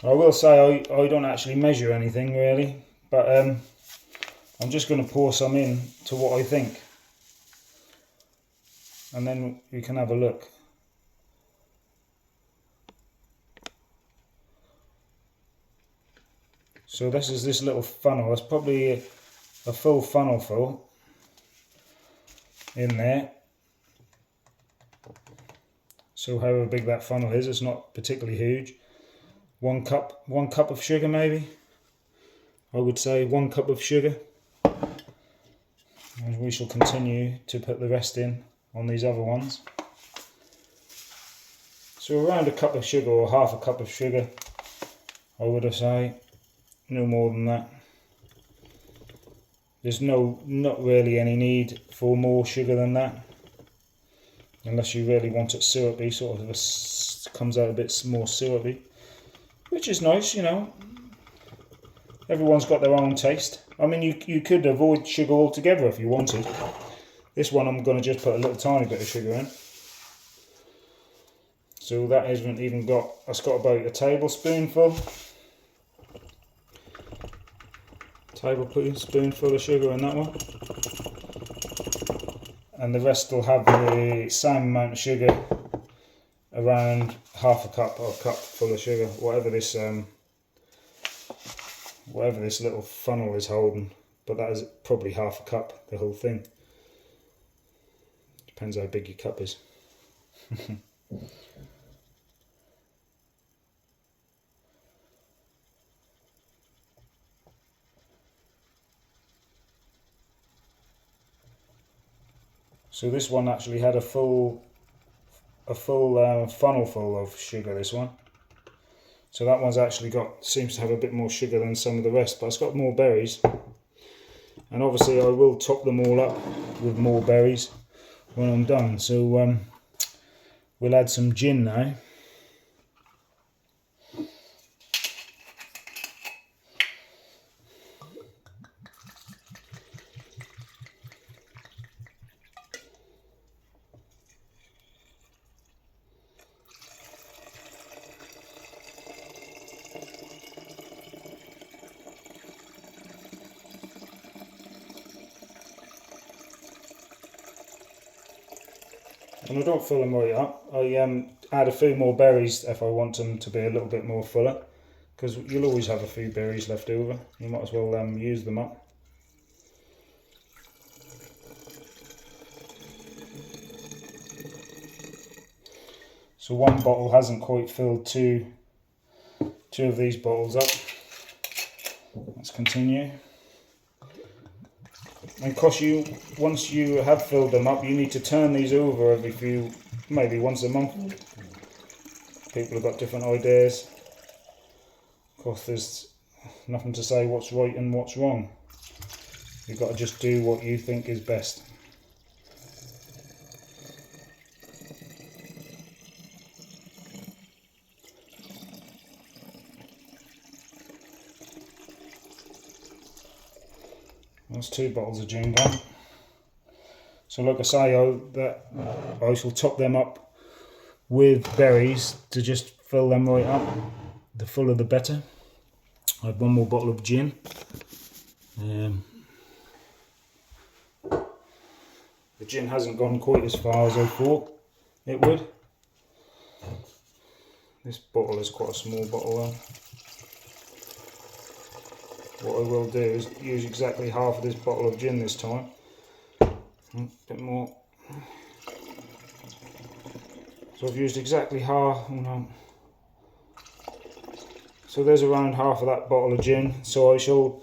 I will say I don't actually measure anything really, but I'm just going to pour some in to what I think, and then we can have a look. So this is this little funnel. That's probably a full funnel full in there. So however big that funnel is, it's not particularly huge. One cup of sugar maybe. I would say 1 cup of sugar. And we shall continue to put the rest in on these other ones. So around a cup of sugar or half a cup of sugar, I would say, no more than that. There's not really any need for more sugar than that, unless you really want it syrupy, sort of comes out a bit more syrupy, which is nice, you know. Everyone's got their own taste. I mean, you could avoid sugar altogether if you wanted. This one I'm going to just put a little tiny bit of sugar in. So that hasn't even got, it's got about a tablespoonful. Tablespoonful of sugar in that one. And the rest will have the same amount of sugar, around half a cup or a cup full of sugar, whatever this little funnel is holding, but that is probably half a cup, the whole thing. Depends how big your cup is. So this one actually had a full funnel full of sugar, this one. So that one's actually seems to have a bit more sugar than some of the rest, but it's got more berries. And obviously I will top them all up with more berries when I'm done. So we'll add some gin now. And I don't fill them right up. I add a few more berries if I want them to be a little bit more fuller, because you'll always have a few berries left over. You might as well use them up. So one bottle hasn't quite filled two of these bottles up. Let's continue. And of course, once you have filled them up, you need to turn these over maybe once a month. People have got different ideas. Of course, there's nothing to say what's right and what's wrong. You've got to just do what you think is best. That's 2 bottles of gin gone. So like I say, I shall top them up with berries to just fill them right up. The fuller the better. I have 1 more bottle of gin. The gin hasn't gone quite as far as I thought it would. This bottle is quite a small bottle though. What I will do is use exactly half of this bottle of gin this time. A bit more. So I've used exactly half. So there's around half of that bottle of gin. So I shall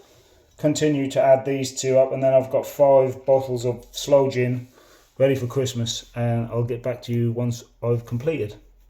continue to add these 2 up, and then I've got 5 bottles of Sloe Gin ready for Christmas, and I'll get back to you once I've completed.